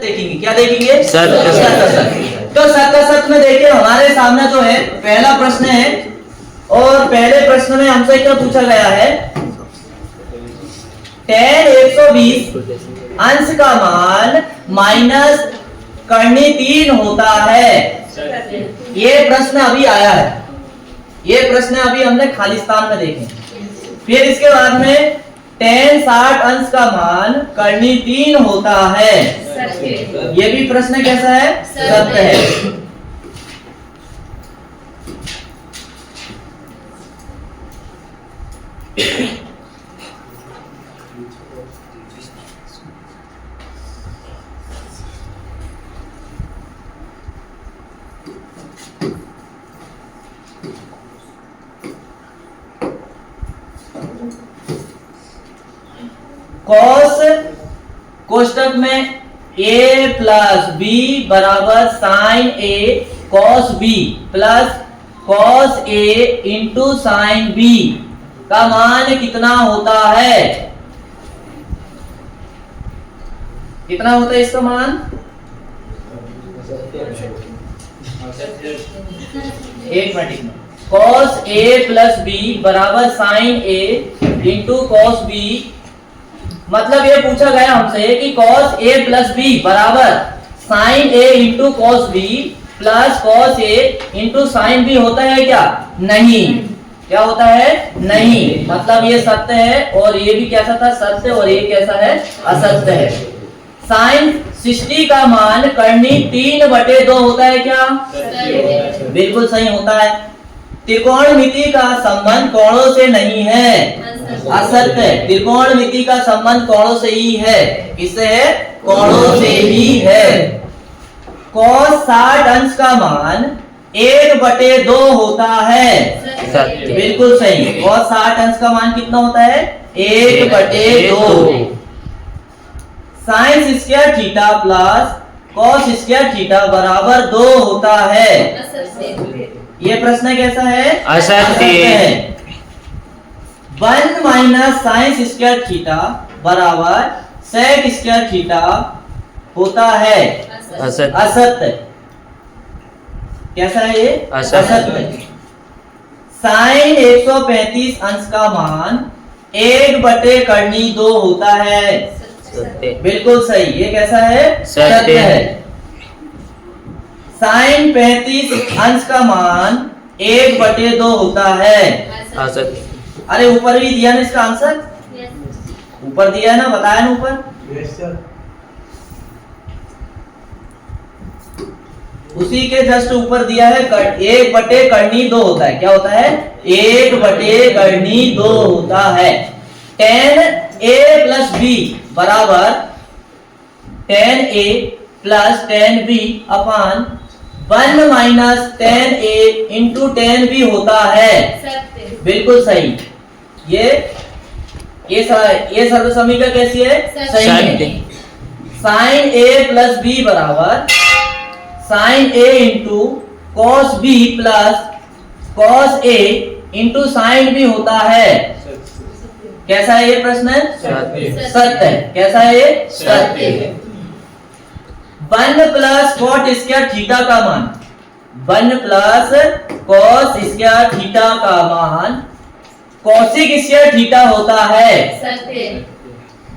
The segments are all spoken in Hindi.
देखेंगे, क्या देखेंगे? सत्य। सत्य। तो सत्य में देखिए हमारे सामने जो है पहला प्रश्न है, और पहले प्रश्न में हमसे क्या पूछा गया है? tan 120 अंश का मान माइनस करनी 3 होता है। ये प्रश्न अभी आया है, ये प्रश्न अभी हमने खालिस्तान में देखे। फिर इसके बाद में tan 60 अंश का मान करनी 3 होता है। ये भी प्रश्न कैसा है? सत्य है। कॉस कोष्टक में a प्लस बी बराबर sine a cos b plus cos a into sine b का मान कितना होता है? कितना होता है इसका मान? एक minute. Cos a plus B बराबर sine a into cos b, मतलब ये पूछा गया हमसे कि cos a प्लस बी बराबर sin a into cos B plus cos a into sine B होता है क्या? नहीं। क्या होता है? नहीं। मतलब ये सत्य है, और ये भी कैसा था? सत्य। और ये कैसा है? असत्य है। sin 60 का मान करनी 3/2 होता है क्या? बिल्कुल सही होता है। त्रिकोणमिति का संबंध कोणों से नहीं है, असत्य। त्रिकोणमिति का संबंध कोणों से ही है। किससे है? कोणों से ही है। cos 60 अंश का मान 1/2 होता है। सत्य। बिल्कुल सही। cos 60 अंश का मान कितना होता है? 1/2। Sine square theta plus cos square theta बराबर 2 होता है। ये प्रश्न कैसा है? असत्य है। 1 माइनस साइन स्क्वायर थीटा बराबर सेक स्क्वायर थीटा होता है। असत्य। असत्य। कैसा है ये? असत्य। साइन 135 अंश का मान 1/2 होता है। सत्य। बिल्कुल सही। ये कैसा है? सत्य है। साइन 35 अंश का मान 1/2 होता है। असत्य। अरे ऊपर भी दिया ना इसका आंसर? ऊपर दिया है ना, बताया ना ऊपर? उसी के जस्ट ऊपर दिया है 1/2 होता है। क्या होता है? 1/2 होता है। tan a प्लस बी बराबर tan a plus tan b upon 1 minus tan a into tan b होता है। बिल्कुल सही। ये सर्व समीकरण कैसी है? सही है। साइन a प्लस बी बराबर sine a into cos b plus cos a into sine b होता है। कैसा है ये प्रश्न? सत्य है। कैसा है ये? सत्य है। 1 प्लस कॉट स्क्वायर थीटा का मान 1 प्लस कॉस स्क्वायर थीटा का मान कॉसिक स्क्वायर थीटा होता है। सत्य।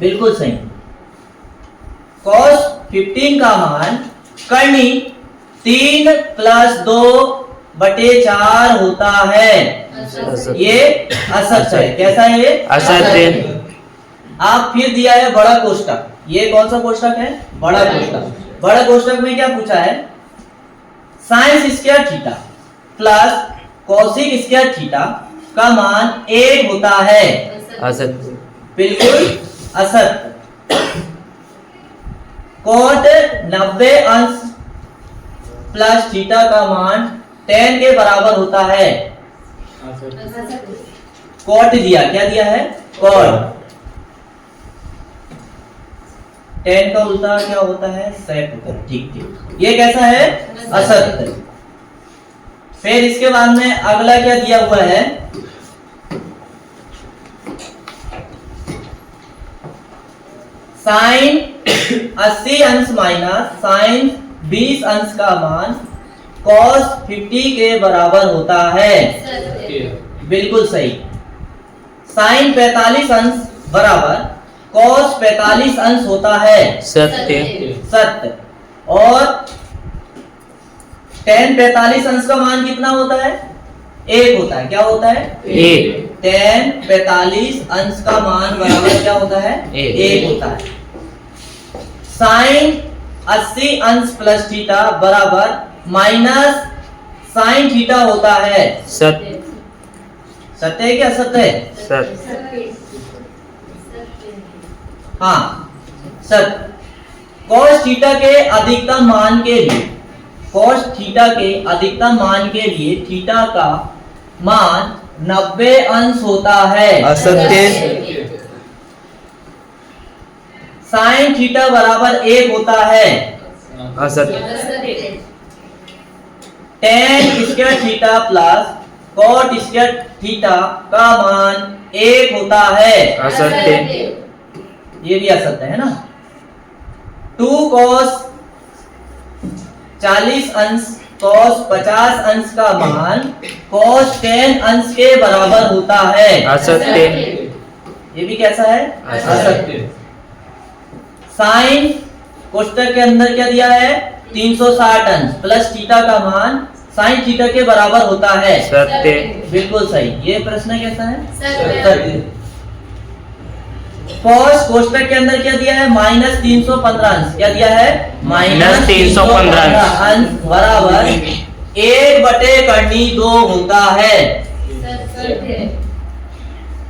बिल्कुल सही। कॉस 15 का मान करनी 3 प्लस 2/4 होता है। ये असत्य है। कैसा है ये? असत्य। आप फिर दिया है बड़ा कोष्टक। ये कौन सा कोष्टक है? बड़ा कोष्टक। बड़ा कोष्टक में क्या पूछा है? Sine square theta plus cosec square theta का मान 1 होता है। असत्य। बिल्कुल असत्य। कॉट 90 अंश प्लस थीटा का मान tan के बराबर होता है। कॉट दिया, क्या दिया है? कॉट। tan का उल्टा क्या होता है? सेक होता है। ठीक ठीक। ये कैसा है? असत्य। फिर इसके बाद में अगला क्या दिया हुआ है? साइन 80 अंश माइनस साइन 20 अंश का मान cos 50 के बराबर होता है। बिल्कुल सही। साइन 45 अंश बराबर cos 45 अंश होता है। सत्य। सत्य। और tan 45 अंश का मान कितना होता है? 1 होता है। क्या होता है? 1। tan 45 अंश का मान बराबर क्या होता है? 1 होता है। साइन 80 अंश प्लस थीटा बराबर माइनस साइन थीटा होता है। सत्य। सत्य है क्या असत्य है? सत्य। हाँ सत्य। cos थीटा के अधिकतम मान के लिए cos थीटा के अधिकतम मान के लिए थीटा का मान 90 अंश होता है। असत्य। साइन थीटा बराबर 1 होता है। असत्य। tan square theta plus cot square theta का मान 1 होता है। असत्य। ये भी असत्य है ना। 2 cos 40 अंश cos 50 अंश का मान cos 10 अंश के बराबर होता है। असत्य। ये भी कैसा है? असत्य। साइन कोष्टक के अंदर क्या दिया है? 360 अंश प्लस थीटा का मान साइन थीटा के बराबर होता है। सत्य। बिल्कुल सही। ये प्रश्न कैसा है? सत्य। cos कोष्टक के अंदर क्या दिया है? माइनस 315 अंश। क्या दिया है? माइनस 315 अंश बराबर 1/2 होता है।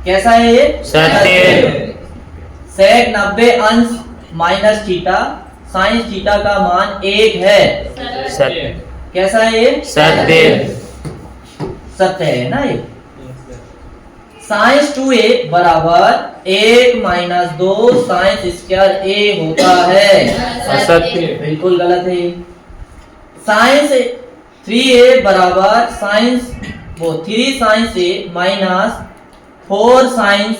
कैसा है ये? सत्य। sec 90 अंश माइनस थीटा साइन थीटा का मान 1 है। सत्य। कैसा है ये? सत्य। सत्य है ना ये। साइंस 2a बराबर 1 माइनस 2 साइंस स्क्वायर a होता है। असत्य। बिल्कुल गलत है ये। साइंस 3a बराबर science 3 science a minus 4 science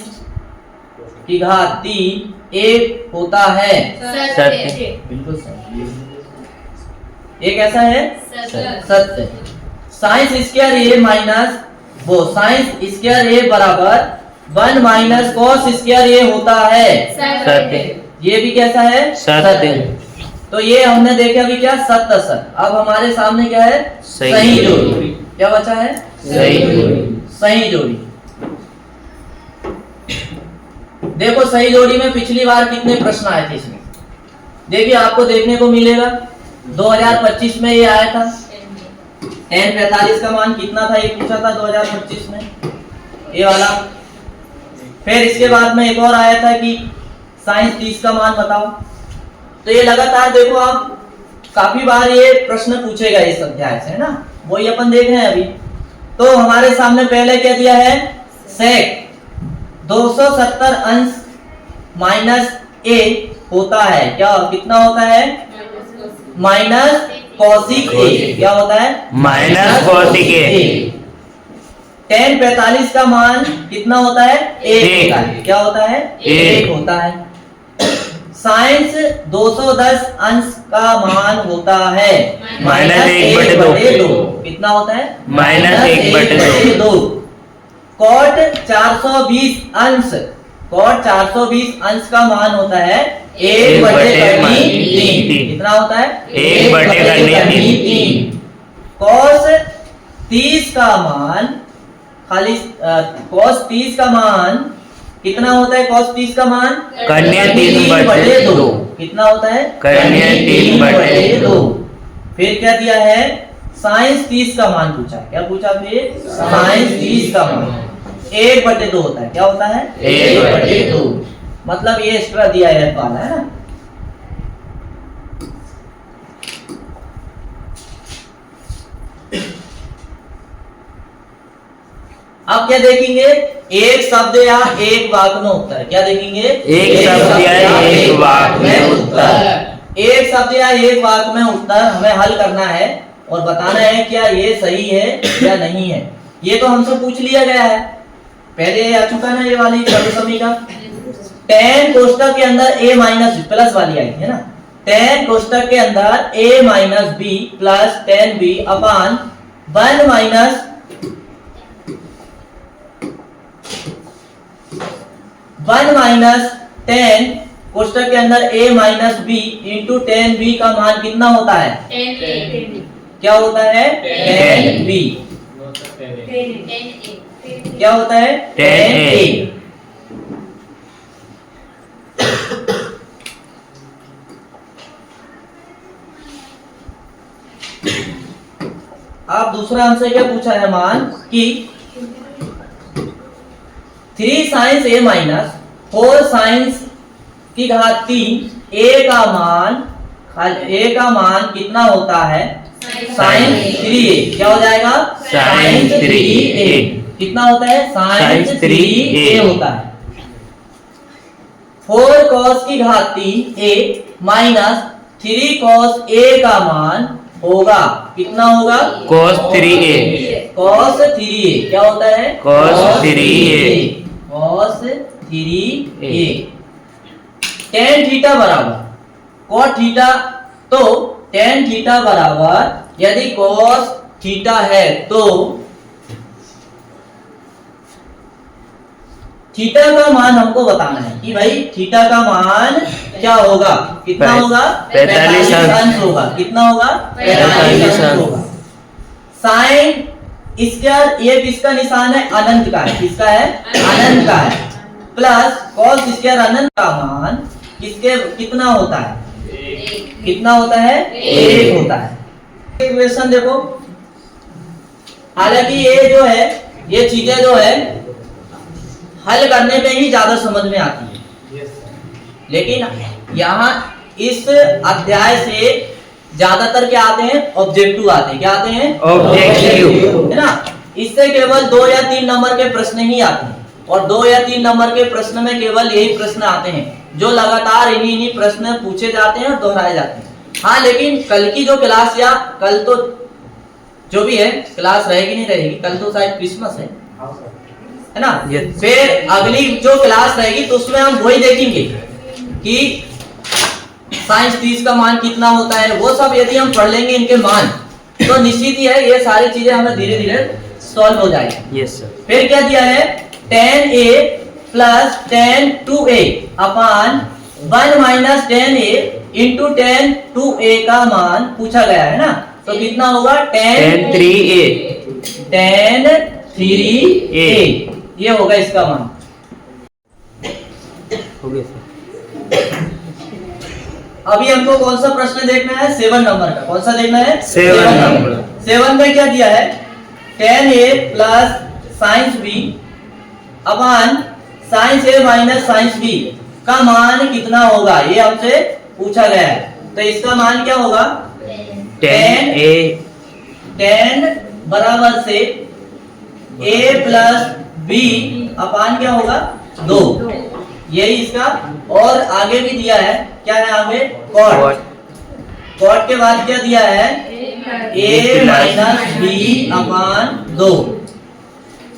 की घात 3 1 होता है। सत्य। बिल्कुल सही। ये कैसा है? सत्य। Science square a minus science square a बराबर 1 माइनस कॉस स्क्वायर a होता है। सत्य। ये भी कैसा है? सत्य। तो ये हमने देखा भी क्या? सत्य सत्य। अब हमारे सामने क्या है? सही जोड़ी। क्या बचा है? सही जोड़ी। सही जोड़ी। देखो सही जोड़ी में पिछली बार कितने प्रश्न आए थे इसमें? देखिए आपको देखने को मिलेगा 2025 में ये आया था। tan 45 का मान कितना था ये पूछा था 2025 में, ये वाला। फिर इसके बाद में एक और आया था कि साइंस 30 का मान बताओ। तो ये लगातार देखो आप काफी बार ये प्रश्न पूछेगा इस अध्याय से, है ना। वही अपन देख रहे हैं अभी। तो हमारे सामने पहले क्या दिया है? sec 270 अंश माइनस a होता है। क्या कितना होता है? Minus Kaushik a। क्या होता है? Minus Kaushik a। tan 45 का मान कितना होता है? 1 होता है। क्या होता है? 1 होता है। साइंस 210 अंश का मान होता है माइनस 1/2। कितना होता है? माइनस 1/2। कॉट 420 अंश का मान होता है 1/3। कितना होता है? 1/3। कॉस 30 का मान कॉस 30 का मान कितना होता है? कॉस 30 का मान कन्या 3/2। कितना होता है? कन्या 3/2। फिर क्या दिया है? साइंस 30 का मान पूछा। क्या पूछा फिर? साइंस 30 का मान 1/2 होता है। क्या होता है? 1/2। मतलब ये एक्स्ट्रा दिया है वाला, है ना। अब क्या देखेंगे? एक शब्द या एक वाक्य में उत्तर। क्या देखेंगे? एक शब्द या एक वाक्य में उत्तर। एक शब्द या एक वाक्य में उत्तर हमें हल करना है और बताना है क्या ये सही है या नहीं है। ये तो हमसे पूछ लिया गया है, पहले आ चुका ना ये वाली सर्वसमी का। टेन कोष्टक के अंदर a माइनस प्लस वाली आई थी है ना, टेन कोष्टक के अंदर a minus B plus ten B upon 1 minus 10 कोष्टक के अंदर a minus B into 10b का मान कितना होता है? 10a क्या होता है? 10b। क्या होता है? 10a। अब दूसरा हमसे क्या पूछा है मान कि 3 साइंस a माइनस 4 साइंस की घात 3 a का मान कितना होता है? Sign 3a। क्या हो जाएगा? Sign 3a। कितना होता है? साइन साइन 3a 3a होता है। 4 cos की घात 3a माइनस 3 cos a का मान होगा कितना होगा? cos 3a। cos 3a क्या होता है? cos 3a। cos 3a। tan theta बराबर cot थीटा, तो tan थीटा बराबर यदि cos थीटा है तो थीटा का मान हमको बताना है कि भाई थीटा का मान क्या होगा? कितना होगा? 45 अंश होगा। कितना होगा? 45 अंश होगा। साइन स्क्वायर ये किसका निशान है? अनंत का है। किसका है? अनंत का है। प्लस कॉस स्क्वायर अनंत का मान किसके कितना होता है? कितना होता है? 1 होता है। इक्वेशन देखो, हालांकि ये जो है ये चीजें जो है हल करने पे ही ज्यादा समझ में आती है, लेकिन यहाँ इस अध्याय से ज्यादातर क्या आते हैं? ऑब्जेक्टिव आते हैं। क्या आते हैं? ऑब्जेक्टिव है ना। इससे केवल 2 या 3 नंबर के प्रश्न ही आते हैं, और 2 या 3 नंबर के प्रश्न में केवल यही प्रश्न आते हैं जो लगातार इन्हीं प्रश्न पूछे जाते हैं और दोहराए जाते हैं। हाँ, लेकिन कल की जो क्लास या कल तो जो भी है क्लास रहेगी नहीं रहेगी, कल तो शायद क्रिसमस है ना। फिर अगली जो क्लास रहेगी तो उसमें हम वही देखेंगे कि साइंस 30 का मान कितना होता है। वो सब यदि हम पढ़ लेंगे इनके मान तो निश्चित ही है ये सारी चीजें हमें धीरे धीरे सॉल्व हो जाएगी। Yes sir. फिर क्या दिया है? tan a plus tan 2a upon 1 minus tan a into tan 2a का मान पूछा गया है ना। तो कितना होगा? tan 3a। tan 3a ये होगा इसका मान। हो गया सर। अभी हमको कौन सा प्रश्न देखना है? 7 नंबर का। कौन सा देखना है? 7 नंबर। 7 में क्या दिया है? tan a plus science b upon science a minus science b का मान कितना होगा? ये हमसे पूछा गया है। तो इसका मान क्या होगा? tan a tan बराबर से a प्लस b अपान क्या होगा? 2। यही इसका। और आगे भी दिया है, क्या है आगे? cot। cot के बाद क्या दिया है? a माइनस b अपान 2।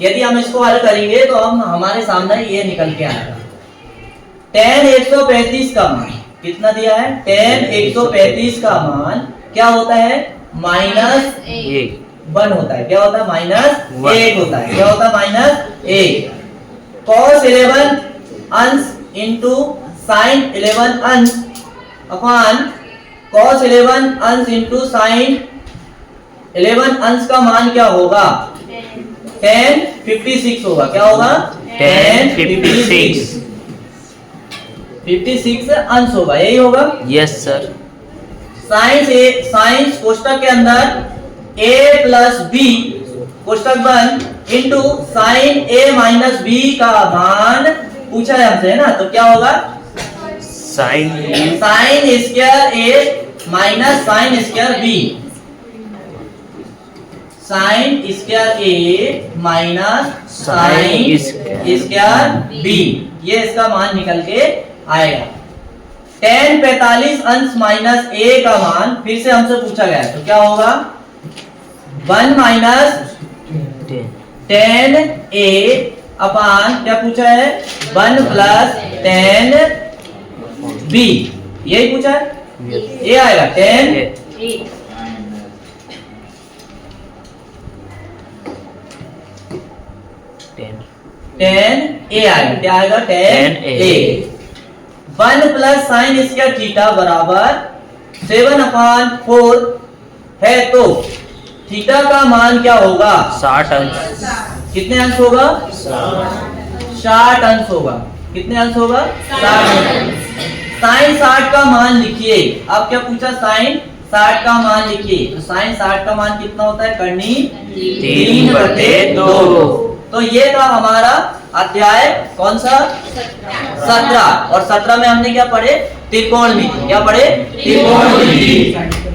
यदि हम इसको हल करेंगे तो हम हमारे सामने ये निकल के आएगा। tan 135 का मान कितना दिया है? tan 135 का मान क्या होता है? माइनस 1 होता है। क्या होता है? माइनस 1 होता है। क्या होता है? माइनस 1। cos 11 अंश इंटू साइन 11 अंश अपान cos 11 अंश इंटू साइन 11 अंश का मान क्या होगा? tan 56 होगा। क्या होगा? tan 56 56 अंश होगा। यही होगा। Yes sir. साइंस कोष्टक के अंदर a प्लस b कोष्टक बंद into sine a minus b का मान पूछा है हमसे, है ना। तो क्या होगा? Sine square a minus sine square b। Sine square a minus sine square b ये इसका मान निकल के आएगा। tan 45 अंश माइनस a का मान फिर से हमसे पूछा गया है। तो क्या होगा? 1 माइनस tan a अपान क्या पूछा है 1 प्लस 10 b, यही पूछा है, ये आएगा 10 10 a आएगा, क्या आएगा 10 a। 1 प्लस साइन इसका थीटा बराबर 7/4 है, तो थीटा का मान क्या होगा 60 अंश। कितने अंश होगा 60 अंश होगा, कितने अंश होगा 60 अंश। साइन 60 का मान लिखिए, अब क्या पूछा साइन 60 का मान लिखिए, तो साइन 60 का मान कितना होता है करनी 3/2। तो ये था हमारा अध्याय कौन सा 17, और 17 में हमने क्या पढ़े त्रिकोणमिति, क्या पढ़े त्रिकोणमिति।